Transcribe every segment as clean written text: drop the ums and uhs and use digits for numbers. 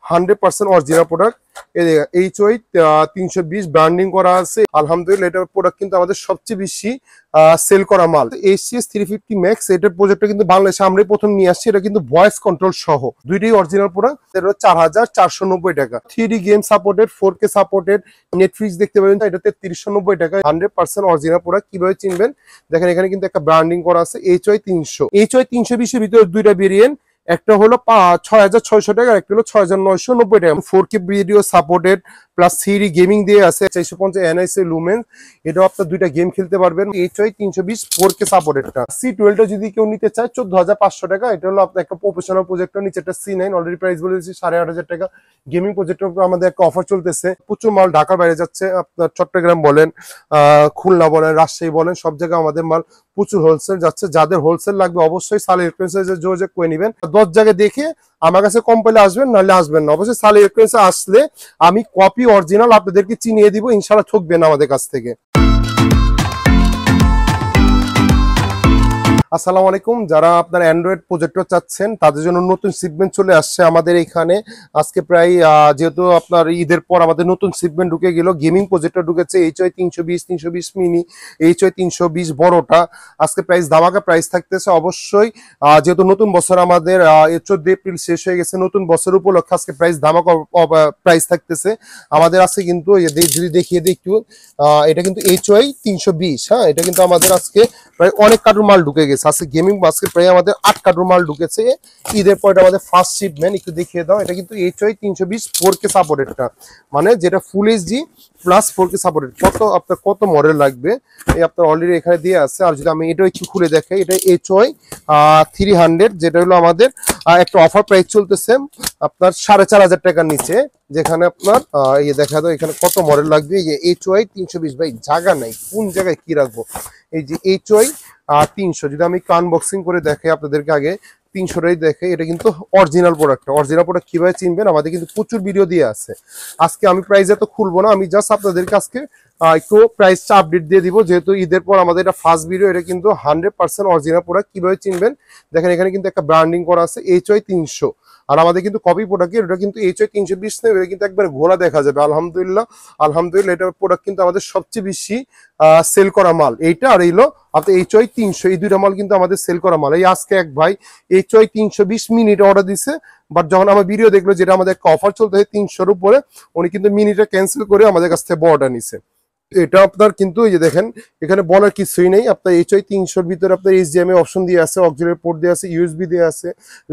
100% original product. HY 320 branding করা আছে। আলহামদুলিল্লাহ এটার প্রোডাক্ট কিন্তু আমাদের সবচেয়ে বেশি সেল করা মাল। HCS 350 Max এটার প্রজেক্টটা কিন্তু বাংলাদেশে আমরাই প্রথম নিয়ে আসছি। এটা কিন্তু ভয়েস কন্ট্রোল সহ দুইটাই অরিজিনাল প্রোডাক্ট। এটা 4490 টাকা। 3D game supported, 4K supported, Netflix দেখতে পাবেন। এটা 3390 টাকা। 100% অরিজিনাল প্রোডাক্ট। কিভাবে চিনবেন দেখেন, এখানে কিন্তু একটা ব্র্যান্ডিং করা আছে HY 300। HY 320 এর ভিতরে দুইটা ভেরিয়েন্ট, একটা হলো 6600 টাকা, একটা হলো 6990 টাকা। 4K video supported plus 3D gaming দিয়ে আছে। 450 NIC লুমেন, এটাও আপনার দুইটা গেম খেলতে পারবেন। HY 320 4K সাপোর্টেডটা। C12 টা যদি কেউ নিতে চায় 14500 টাকা। এটা হলো আপনার একটা প্রফেশনাল প্রজেক্টর, নিচে একটা C9 অলরেডি প্রাইস বলে দিয়েছি 8500 টাকা। গেমিং প্রজেক্টর উপর আমাদের একটা অফার চলতেছে। প্রচুর মাল ঢাকার বাইরে যাচ্ছে, আপনার চট্টগ্রাম বলেন, খুলনা বলেন, রাজশাহী বলেন, সব জায়গায় আমাদের মাল প্রচুর হোলসেল যাচ্ছে। যাদের হোলসেল লাগবে অবশ্যই সালে ইলেকট্রনিক্সে যোগাযোগ করে নেবেন। 10 জায়গায় দেখে আমার কাছে কম পেলে আসবেন, নাহলে আসবেন না। অবশ্যই সালে ইলেকট্রনিক্সে আসলে আমি কপি অরিজিনাল আপনাদেরকে চিনিয়ে দিব, ইনশাআল্লাহ ঠকবেন না আমাদের কাছ থেকে। আসসালামু আলাইকুম। যারা আপনার অ্যান্ড্রয়েড প্রজেক্টর চাচ্ছেন তাদের জন্য নতুন শিপমেন্ট চলে আসছে আমাদের এখানে। আজকে প্রায় যেহেতু আপনার ঈদের পর আমাদের নতুন শিপমেন্ট ঢুকে গেল। গেমিং প্রজেক্টর ঢুকেছে HY 320 মিনি, HY 320 বড়টা। আজকে প্রাইস ধামাকা প্রাইস থাকতেছে। অবশ্যই যেহেতু নতুন বছর আমাদের 14 এপ্রিল শেষ হয়ে গেছে, নতুন বছর উপলক্ষে আজকে প্রাইস ধামাকা প্রাইস থাকতেছে আমাদের। আজকে কিন্তু যদি দেখিয়ে দিই একটু, এটা কিন্তু HY 320। হ্যাঁ, এটা কিন্তু আমাদের আজকে প্রায় অনেক কার্টুন মাল ঢুকে গেছে। আজকে গেমিং বাস্কেট প্রায় আমাদের 8 কার্টুন মাল ঢুকেছে ঈদের পর। এটা আমাদের ফার্স্ট শিপমেন্ট, একটু দেখিয়ে দাও। এটা কিন্তু HY 320 4K সাপোর্টেডটা, মানে যেটা full HD plus 4K supported. আপনার কত মডেল লাগবে এই আপনার অলরেডি এখানে দিয়ে আছে। আর যদি আমি এটাও একটু খুলে দেখাই, এটা HY 300, যেটা হলো আমাদের একটা অফার প্রাইস চলতেছে আপনার 4500 টাকার নিচে। যেখানে আপনার দেখা দাও এখানে কত মডেল লাগবে। এই যে HY 320, ভাই জায়গা নাই, কোন জায়গায় কি রাখবো। এই যে HY 300, যদি আমি আনবক্সিং করে দেখাই আপনাদেরকে, আগে 300টাই দেখে। এটা কিন্তু অরিজিনাল প্রোডাক্ট। অরিজিনাল প্রোডাক্ট কিভাবে চিনবেন, আমাদের কিন্তু প্রচুর ভিডিও দিয়ে আছে। আজকে আমি প্রাইস এত খুলবো না, আমি জাস্ট আপনাদেরকে আজকে একটু প্রাইসটা আপডেট দিয়ে দিব। যেহেতু ঈদের পর আমাদের এটা ফার্স্ট ভিডিও। এটা কিন্তু 100% অরিজিনাল প্রোডাক্ট। কিভাবে চিনবেন দেখেন, এখানে কিন্তু একটা ব্র্যান্ডিং করা আছে HY 300। আর আমাদের কিন্তু কপি প্রোডাক্টের, এটা কিন্তু HY 320 নেই, এটা কিন্তু একবার ঘোলা দেখা যাবে। আলহামদুলিল্লাহ এটার প্রোডাক্ট কিন্তু আমাদের সবচেয়ে বেশি সেল করা মাল এইটা। আর এইলো আপনার HY 300, এই দুইটা মাল কিন্তু আমাদের সেল করা মাল। এই আজকে এক ভাই HY 320 মিনিট অর্ডার দিছে, বাট যখন আমার ভিডিও দেখলো যেটা আমাদের একটা অফার চলতে 300-র উপরে, উনি কিন্তু মিনিটটা ক্যান্সেল করে আমাদের কাছ থেকে অর্ডার নিছে। এটা আপনার কিন্তু এই যে দেখেন, এখানে বলার কিছুই নেই। আপনার HY 300-র ভিতরে আপনার HDMI অপশন দিয়ে আছে, অক্সিলারি পোর্ট দিয়ে আছে, USB দিয়ে আছে,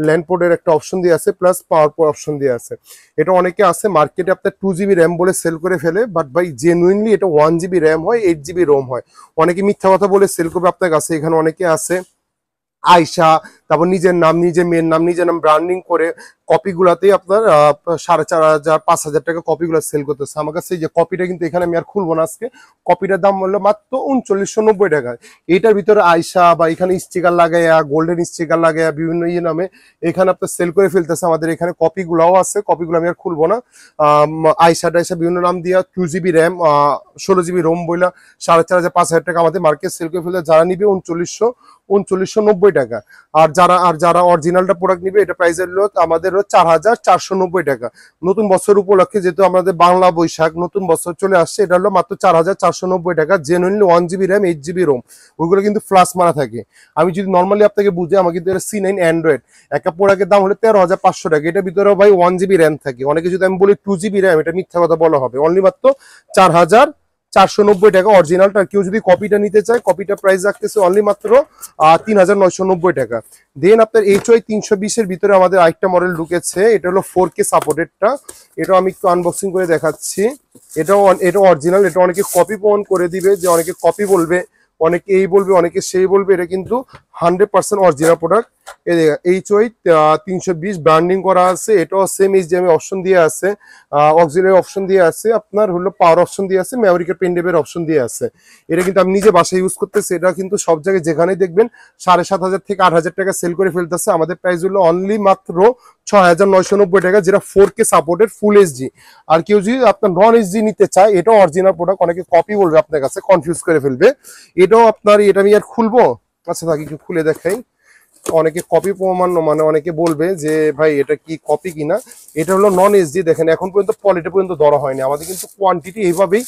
ল্যান্ড পোর্টের একটা অপশন দিয়ে আছে, প্লাস পাওয়ার অপশন দিয়ে আছে। এটা অনেকে আছে মার্কেটে আপনার 2GB র্যাম বলে সেল করে ফেলে, বাট ভাই জেনুইনলি এটা 1GB র্যাম হয়, 8GB রোম হয়। অনেকে মিথ্যা কথা বলে সেল করবে আপনার কাছে। এখানে অনেকে আছে আয়শা, তারপর নিজের নাম, নিজের মেয়ের নাম, নিজের নাম ব্র্যান্ডিং করে কপিগুলাতেই আপনার 4500 5000 টাকা কপিগুলো সেল করতেছে আমার কাছে। যে কপিটা কিন্তু এখানে আমি আর খুলবো না আজকে। কপিটার দাম হলো মাত্র 3990 টাকা। এইটার ভিতরে আয়শা বা এখানে স্টিকার লাগাইয়া, গোল্ডেন স্টিকার লাগাইয়া বিভিন্ন নামে এখানে আপনার সেল করে ফেলতেছে। আমাদের এখানে কপিগুলাও আছে, কপিগুলো আমি আর খুলবো না। আয়শা টাইশা বিভিন্ন নাম দিয়া 2GB র্যাম 16GB রোম বইলা 4500 5000 টাকা আমাদের মার্কেট সেল করে ফেলতে। যারা নিবে 3990 টাকা। আর যারা অরিজিনালটা প্রোডাক্ট নিবে, এটা প্রাইস হলো আমাদের 4490 টাকা। নতুন বছর উপলক্ষে যেহেতু আমাদের বাংলা বৈশাখ নতুন বছর চলে আসছে, এটা হলো মাত্র 4490 টাকা। Genuinely 1GB RAM 8GB Rome, ওইগুলো কিন্তু ফ্লাশ মারা থাকে। আমি যদি নর্মালি আপনাকে বুঝে, আমাকে কিন্তু এটা C9 অ্যান্ড্রয়েড একটা প্রোডাক্টের দাম হলো 13500 টাকা। এটার ভিতরেও ভাই 1GB র্যাম থাকে। অনেকে যদি আমি বলি 2GB র্যাম, এটা মিথ্যা কথা বলা হবে। অনলি মাত্র 4490 টাকা অরিজিনালটা। কেউ যদি কপিটা নিতে চায়, কপিটা প্রাইস রাখতেছে অনলি মাত্র 3990 টাকা। দেন আপনার HY 320 এর ভিতরে আমাদের আরেকটা মডেল ঢুকেছে, এটা হলো 4K সাপোর্টেডটা। এটা আমি একটু আনবক্সিং করে দেখাচ্ছি। এটা অরিজিনাল। এটা অনেকে কপি প্রমাণ করে দিবে, যে অনেকে কপি বলবে, অনেকে এই বলবে, অনেকে সেই বলবে। এটা কিন্তু 100% অরিজিনাল প্রোডাক্ট। HY 320 ব্র্যান্ডিং করা আছে। এটাও সেম HDMI অপশন দিয়ে আছে, অক্সিলারি অপশন দিয়ে আছে, আপনার হলো পাওয়ার অপশন দিয়ে আছে, মেমোরিকে পেনড্রাইভের অপশন দিয়ে আছে। এটা কিন্তু আমি নিজে বাসায় ইউজ করতেছি। এটা কিন্তু সব জায়গায় যেখানেই দেখবেন 7500 থেকে 8000 টাকা সেল করে ফেলতেছে। আমাদের প্রাইস হলো অনলি মাত্র 6990 টাকা, যেটা 4K সাপোর্টেড ফুল এইচডি। আর কেউ যদি আপনার নন এইচডি নিতে চায়, এটাও অরিজিনাল প্রোডাক্ট। অনেকে কপি বলবে আপনার কাছে, কনফিউজ করে ফেলবে। এটাও আপনার, এটা আমি আর খুলবো, আচ্ছা থাকি একটু খুলে দেখাই। অনেকে কপি প্রমাণ মানে অনেকে বলবে যে ভাই এটা কি কপি কিনা। এটা হলো নন এইচডি। দেখেন এখন পর্যন্ত পলিটা পর্যন্ত ধরা হয়নি, আমাদের কিন্তু কোয়ান্টিটি এইভাবেই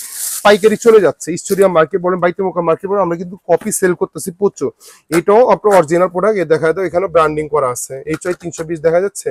পাইকারি চলে যাচ্ছে। স্টেডিয়াম মার্কেট বলেন, বাইতুমুকা মার্কেট বলেন, আমরা কিন্তু কপি সেল করতেছি প্রচুর। এটাও আপনার অরিজিনাল প্রোডাক্ট। দেখা যায় এখানে ব্র্যান্ডিং করা আছে, HY 320 দেখা যাচ্ছে,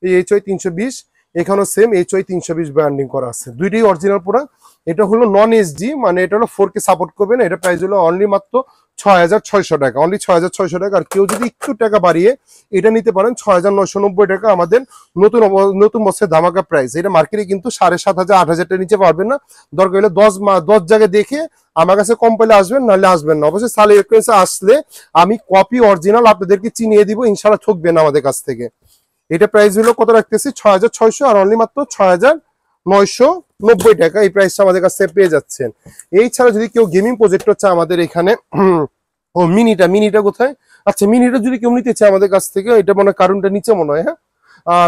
এই HY 320 এখানেও সেম HY 320 ব্র্যান্ডিং করা আছে, দুইটাই অরিজিনাল প্রোডাক্ট। এটা হলো নন এইচডি, মানে এটা হলো 4K সাপোর্ট করবে না। এটা প্রাইস হলো অনলি মাত্র 6,600 টাকা, অনলি 6,600 টাকা। আর কেউ যদি একটু টাকা বাড়িয়ে এটা নিতে পারেন 6,990 টাকা, আমাদের নতুন নতুন বছরের ধামাকা প্রাইস। এটা মার্কেটে কিন্তু 7,500 8,000 টাকা নিচে পারবেন না। দরকার হলে 10 জায়গায় দেখে আমার কাছে কম পেলে আসবেন, নাহলে আসবেন না। অবশ্যই সালে ইলেকট্রনিক্সে আসলে আমি কপি অরিজিনাল আপনাদেরকে চিনিয়ে দিব, ইনশাআল্লাহ ঠকবেন না আমাদের কাছ থেকে। এটা প্রাইস হলো কত রাখতেছি 6,600, আর অনলি মাত্র 6,990 টাকা এই প্রাইসটা আমাদের কাছে পেয়ে যাচ্ছেন। এই ছাড়া যদি কেউ গেমিং প্রজেক্টর চায় আমাদের এখানে, ও মিনিটা কোথায়, আচ্ছা মিনিটা যদি কেউ নিতে চায় আমাদের কাছ থেকে, এটা মনে হয় কারণটা নিচে মনে হয়, হ্যাঁ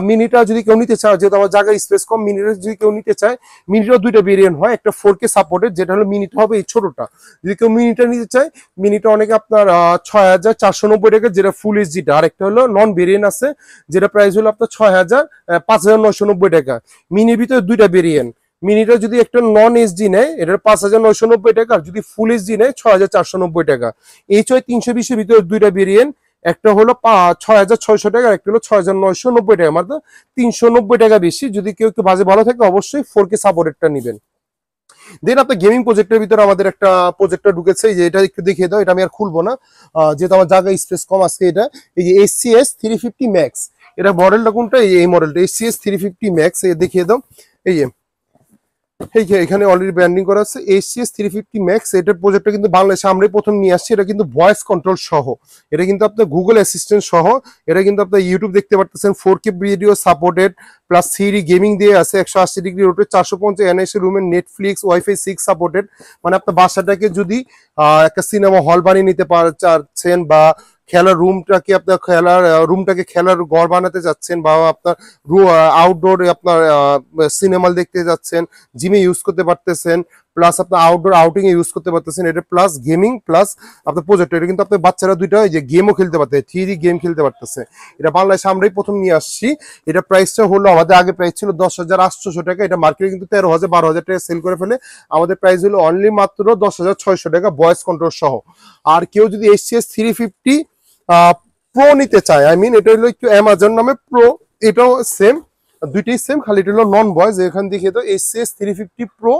মিনিটা যদি কেউ নিতে চায়, যেহেতু আমার জায়গায় স্পেস কম, মিনিটা যদি কেউ নিতে চায়, মিনিটাও দুইটা ভেরিয়েন্ট হয়, একটা 4K সাপোর্টেড, যেটা হলো মিনিটা হবে এই ছোটটা। যদি কেউ মিনিটা নিতে চায়, মিনিটা অনেকে আপনার 6,490 টাকা, যেটা ফুল এইচডিটা। আর একটা হলো নন ভেরিয়েন্ট আছে, যেটা প্রাইস হলো আপনার 5,990 টাকা। মিনির ভিতরে দুইটা ভেরিয়েন্ট। মিনিটা যদি একটা নন এইচডি নেয়, এটার 5,990 টাকা, আর যদি ফুল এইচডি নেয় 6,490 টাকা। HY 320 এর ভিতরে দুইটা ভেরিয়েন্ট, একটা হলো 6,600 টাকা, একটা হলো 6,990 টাকা, মানে 390 টাকা বেশি। যদি কেউ একটু বাজে ভালো থাকে, অবশ্যই 4K সাপোর্টেডটা নেবেন। দেন আপনার গেমিং প্রজেক্টের ভিতরে আমাদের একটা প্রজেক্টর ঢুকেছে, যে এটা একটু দেখিয়ে দাও, এটা আমি আর খুলবো না যেহেতু আমার জায়গায় স্পেস কম আজকে। এটা এই যে HCS 350 Max, এটা মডেলটা কোনটা, এই মডেলটা HCS 350 Max, দেখিয়ে দাও। এই যে এখানে অলরেডি ব্র্যান্ডিং করা আছে HCS 350 Max। এটার প্রজেক্টটা কিন্তু বাংলাদেশে আমরাই প্রথম নিয়ে আসছি। এটা কিন্তু ভয়েস কন্ট্রোল সহ, এটা কিন্তু আপনার গুগল অ্যাসিস্ট্যান্ট সহ, এটা কিন্তু আপনার ইউটিউব দেখতে পারতেছেন, 4K video supported, plus 3D gaming দিয়ে আছে, 180 ডিগ্রি রোটেট, 450 NIS রুমের, নেটফ্লিক্স, ওয়াইফাই 6 সাপোর্টেড। মানে আপনার বাসাটাকে যদি একটা সিনেমা হল বানিয়ে নিতে চাচ্ছেন, বা খেলার রুমটাকে খেলার ঘর বানাতে যাচ্ছেন, বা আপনার আউটডোর আপনার সিনেমা দেখতে যাচ্ছেন, জিমে ইউজ করতে পারতেছেন, প্লাস আপনার আউটডোর আউটিং এ ইউজ করতে পারতেছেন। এটা প্লাস গেমিং প্লাস আপনার প্রজেক্ট, এটা কিন্তু আপনার বাচ্চারা দুইটা যে গেমও খেলতে পারতে, 3D গেম খেলতে পারতেছে। এটা বাংলাদেশে আমরাই প্রথম নিয়ে আসছি। এটা প্রাইসটা হলো, আমাদের আগে প্রাইস ছিল 10,800 টাকা, এটা মার্কেটে কিন্তু 13,000 12,000 টাকা সেল করে ফেলে। আমাদের প্রাইস হলো অনলি মাত্র 10,600 টাকা, ভয়েস কন্ট্রোল সহ। আর কেউ যদি HCS 350 প্রো নিতে চায়, আই মিন এটা হলো একটু অ্যামাজন নামে প্রো, এটাও সেম, দুইটাই সেম, খালি এটা হলো নন ভয়েস। এখান থেকে তো HCS 350 প্রো,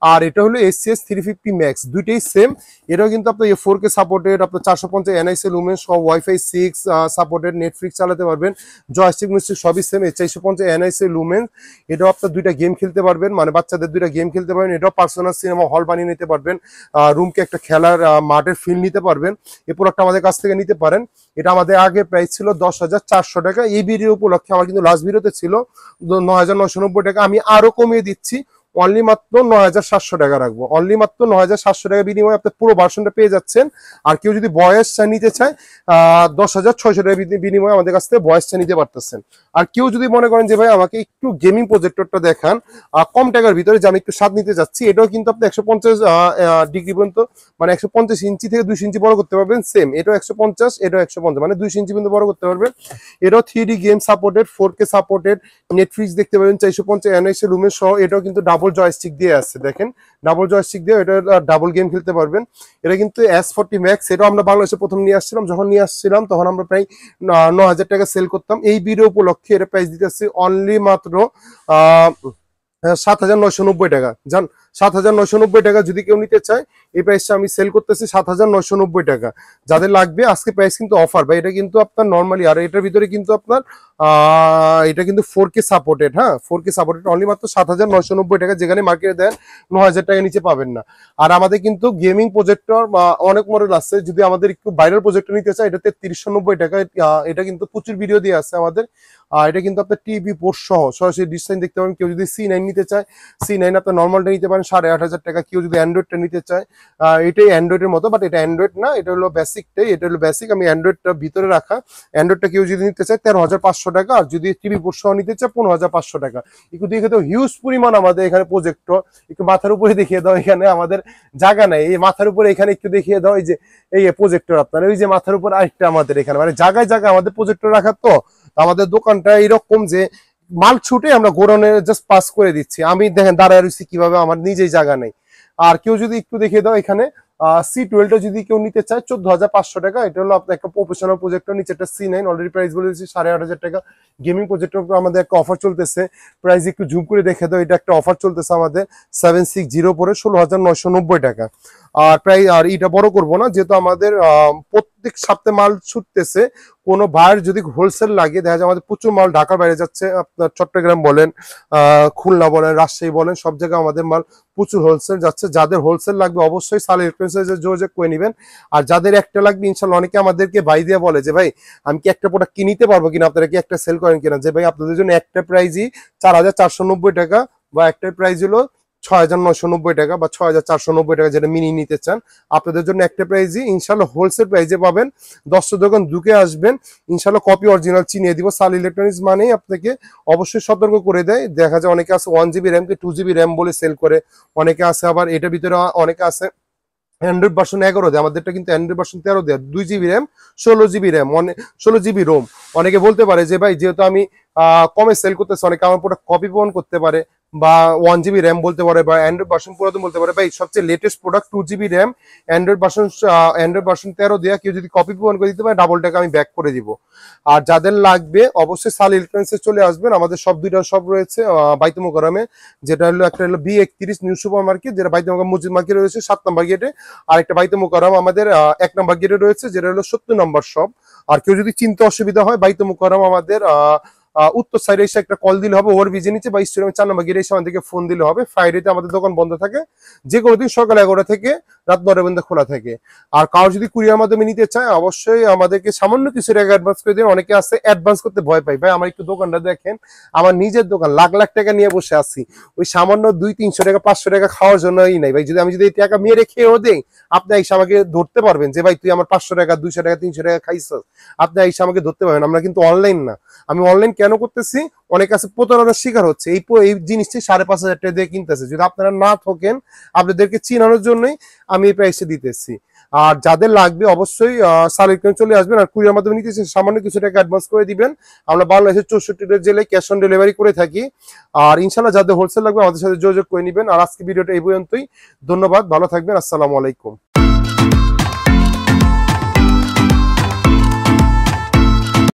আর এটা হলো HCS 350 Max, দুইটাই সেম। এটাও কিন্তু আপনার 4K সাপোর্টেড, আপনার 450 NIS লুমেন সহ, ওয়াইফাই 6 সাপোর্টেড, নেটফ্লিক্স চালাতে পারবেন, জয়স্টিক মিস্টিক সবই সেম, 450 NIS লুমেন। এটাও আপনার দুইটা গেম খেলতে পারবেন, মানে বাচ্চাদের দুইটা গেম খেলতে পারবেন। এটাও পার্সোনাল সিনেমা হল বানিয়ে নিতে পারবেন, রুমকে একটা খেলার মাঠের ফিল নিতে পারবেন। এই প্রোডাক্টটা আমাদের কাছ থেকে নিতে পারেন। এটা আমাদের আগে প্রাইস ছিল 10,400 টাকা, এই ভিডিও উপলক্ষে আমার কিন্তু লাস্ট ভিডিওতে ছিল 9,990 টাকা, আমি আরো কমিয়ে দিচ্ছি, অনলি মাত্র 9,700 টাকা রাখবো। অনলি মাত্র 9,700 টাকা বিনিময়ে আপনি পুরো ভার্সনটা পেয়ে যাচ্ছেন। আর কেউ যদি বয়স নিতে চায় 10,600 টাকা বিনিময়ে আমাদের কাছ থেকে বয়সটা নিতে পারতেছেন। আর কেউ যদি মনে করেন যে ভাই আমাকে একটু গেমিং প্রজেক্টরটা দেখান কম টাকার ভিতরে, যে আমি একটু স্বাদ নিতে চাচ্ছি, এটাও কিন্তু আপনি 150 ডিগ্রি পর্যন্ত, মানে 150 ইঞ্চি থেকে 200 ইঞ্চি বড় করতে পারবেন। সেম এটাও 150, এটাও 150, মানে 200 ইঞ্চি পর্যন্ত বড় করতে পারবেন। এটাও 3D game supported, 4K supported, Netflix দেখতে পাবেন 450 NIS রুমের সহ। এটাও কিন্তু ডাবল জয়স্টিক দিয়ে আছে, দেখেন ডাবল জয়স্টিক দিয়ে, এটা ডাবল গেম খেলতে পারবেন। এটা কিন্তু S40 Max, এটাও আমরা বাংলাদেশে প্রথম নিয়ে আসছিলাম। যখন নিয়ে আসছিলাম তখন আমরা প্রায় 9,000 টাকা সেল করতাম। এই ভিডিও উপলক্ষে এটা প্রাইস দিতেছি অনলি মাত্র 7,990 টাকা। জান 7,990 টাকা যদি কেউ নিতে চায়, এই প্রাইসটা আমি সেল করতেছি 7,990 টাকা। যাদের লাগবে আজকে প্রাইস কিন্তু অফার ভাই, এটা কিন্তু আপনার নর্মালি, আর এটার ভিতরে কিন্তু আপনার এটা কিন্তু 4K সাপোর্টেড, হ্যাঁ 4K সাপোর্টেড, অনলি মাত্র 7,990 টাকা, যেখানে মার্কেটে দেন 9,000 টাকা নিচে পাবেন না। আর আমাদের কিন্তু গেমিং প্রজেক্টর অনেক মডেল আছে, যদি আমাদের একটু ভাইরাল প্রজেক্টর নিতে চায়, এটা 3390 টাকা। এটা কিন্তু প্রচুর ভিডিও দিয়ে আছে আমাদের। এটা কিন্তু আপনার টিভি পোর্ট সহ সরাসরি ডিজাইন দেখতে পাবেন। কেউ যদি C9 নিতে চায়, C9 আপনার নর্মালটা নিতে পারেন পারেন 8,500 টাকা। কেউ যদি অ্যান্ড্রয়েডটা নিতে চায়, এটাই অ্যান্ড্রয়েডের মতো, বাট এটা অ্যান্ড্রয়েড না, এটা হলো বেসিকটাই, এটা হলো বেসিক। আমি অ্যান্ড্রয়েডটা ভিতরে রাখা। অ্যান্ড্রয়েডটা কেউ যদি নিতে চায় 13,500 টাকা, আর যদি টিভি পোর্ট সহ নিতে চায় 15,500 টাকা। একটু দেখে তো হিউজ পরিমাণ আমাদের এখানে প্রজেক্টর। একটু মাথার উপরে দেখিয়ে দাও, এখানে আমাদের জায়গা নাই, এই মাথার উপরে এখানে একটু দেখিয়ে দাও, এই যে এই প্রজেক্টর আপনার, ওই যে মাথার উপর আরেকটা আমাদের এখানে, মানে জায়গায় জায়গায় আমাদের প্রজেক্টর রাখা। তো আমাদের দোকানটা এরকম যে মাল ছুটে আমরা গোডাউনে জাস্ট পাস করে দিচ্ছি। আমি দেখেন দাঁড়ায় রয়েছি কিভাবে, আমার নিজেই জায়গা নেই। আর কেউ যদি একটু দেখিয়ে দাও, এখানে C12টা যদি কেউ নিতে চায় 14,500 টাকা। এটা হলো আপনার একটা প্রফেশনাল প্রজেক্টর, নিচে একটা C9, অলরেডি প্রাইস বলে দিচ্ছি 8,500 টাকা। গেমিং প্রজেক্টর আমাদের একটা অফার চলতেছে, প্রাইস একটু ঝুম করে দেখে দাও, এটা একটা অফার চলতেছে আমাদের 760 পরে 16,990 টাকা। আর প্রায় আর এটা বড় করব না, যেহেতু আমাদের প্রত্যেক সপ্তাহে মাল ছুটতেছে। কোনো ভাইয়ের যদি হোলসেল লাগে, দেখা যায় আমাদের প্রচুর মাল ঢাকার বাইরে যাচ্ছে, আপনার চট্টগ্রাম বলেন, খুলনা বলেন, রাজশাহী বলেন, সব জায়গায় আমাদের মাল প্রচুর হোলসেল যাচ্ছে। যাদের হোলসেল লাগবে অবশ্যই সাল ইলেকট্রনিক্সে যোগাযোগ করে নেবেন। আর যাদের একটা লাগবে, ইনশাল্লাহ অনেকে আমাদেরকে ভাই দিয়ে বলে যে ভাই আমি কি একটা প্রোডাক্ট কিনতে পারবো কিনা, আপনারা কি একটা সেল করেন কিনা, যে ভাই আপনাদের জন্য একটা প্রাইজই 4,490 টাকা, বা একটা প্রাইস হলো 6,990 টাকা বা 6,490 টাকা, যেটা মিনি নিতে চান। আপনাদের জন্য একটা প্রাইজই ইনশাল্লাহ হোলসেল প্রাইজে পাবেন। 10টা দোকান ঢুকে আসবেন, ইনশাল্লাহ কপি অরিজিনাল চিনিয়ে দিব। সাল ইলেকট্রনিক্স মানেই আপনাকে অবশ্যই সতর্ক করে দেয়। দেখা যায় অনেকে আছে 1 GB র্যাম কে 2 GB র্যাম বলে সেল করে, অনেকে আছে আবার এটার ভিতরে, অনেকে আছে অ্যান্ড্রয়েড ভার্সন 11 দেয়, আমাদেরটা কিন্তু অ্যান্ড্রয়েড ভার্সন 13 দেয়, 2 GB RAM 16 GB RAM 16 GB ROM. অনেকে বলতে পারে যে ভাই যেহেতু আমি কমে সেল করতেছি, অনেকে আমার প্রোডাক্ট কপি প্রমাণ করতে পারে, বা 1 GB র্যাম বলতে পারে, বা অ্যান্ড্রয়েড ভার্সন পুরাতন বলতে পারে। ভাই সবচেয়ে latest product 2 GB RAM Android version 13 দেওয়া, কেউ যদি কপি প্রমাণ করে দিতে পারে ডাবল টাকা আমি ব্যাক করে দিব। আর যাদের লাগবে অবশ্যই সাল ইলেকট্রনিক্সে চলে আসবেন। আমাদের সব দুইটা সব রয়েছে বাইতুল মোকাররমে, যেটা হলো একটা হলো B31 নিউ সুপার মার্কেট, যেটা বাইতুল মোকাররম মসজিদ মার্কেট রয়েছে 7 নম্বর গেটে। আর একটা বাইতুল মোকাররম আমাদের 1 নম্বর গেটে রয়েছে, যেটা হলো 70 নম্বর শপ। আর কেউ যদি চিনতে অসুবিধা হয়, বাইতুল মোকাররম আমাদের উত্তর সাইডে এসে একটা কল দিলে হবে, ওর বিজে নিচে বা স্টেডিয়ামের 4 নম্বর গেটে এসে আমাদেরকে ফোন দিলে হবে। ফ্রাইডেতে আমাদের দোকান বন্ধ থাকে, যে কোনো দিন সকাল 11টা থেকে রাত 9টা পর্যন্ত খোলা থাকে। আর কারো যদি কুরিয়ার মাধ্যমে নিতে চায়, অবশ্যই আমাদেরকে সামান্য কিছু টাকা অ্যাডভান্স করে দিন। অনেকে আছে অ্যাডভান্স করতে ভয় পাই, ভাই আমার একটু দোকানটা দেখেন, আমার নিজের দোকান, লাখ লাখ টাকা নিয়ে বসে আছি, ওই সামান্য 200-300 টাকা 500 টাকা খাওয়ার জন্যই নাই ভাই। যদি আমি যদি এই টাকা মেরে খেয়েও দেই, আপনি এসে আমাকে ধরতে পারবেন যে ভাই তুই আমার 500 টাকা 200 টাকা 300 টাকা খাইছস, আপনি এসে আমাকে ধরতে পারবেন। আমরা কিন্তু অনলাইন না। আমি অনলাইন কেন করতেছি, অনেক কাছে প্রতারণার শিকার হচ্ছে, এই জিনিসটি 5,500 টাকা দিয়ে কিনতেছে। যদি আপনারা না থাকেন, আপনাদেরকে চিনানোর জন্যই আমি এই প্রাইসে দিতেছি। আর যাদের লাগবে অবশ্যই সাল ইলেকট্রনিক্স চলে আসবেন। আর কুরিয়ার মাধ্যমে নিতেছি, সামান্য কিছু টাকা অ্যাডভান্স করে দিবেন। আমরা বাংলাদেশের 64টা জেলায় ক্যাশ অন ডেলিভারি করে থাকি। আর ইনশাল্লাহ যাদের হোলসেল লাগবে আমাদের সাথে যোগাযোগ করে নেবেন। আর আজকে ভিডিওটা এই পর্যন্তই। ধন্যবাদ, ভালো থাকবেন, আসসালামু আলাইকুম।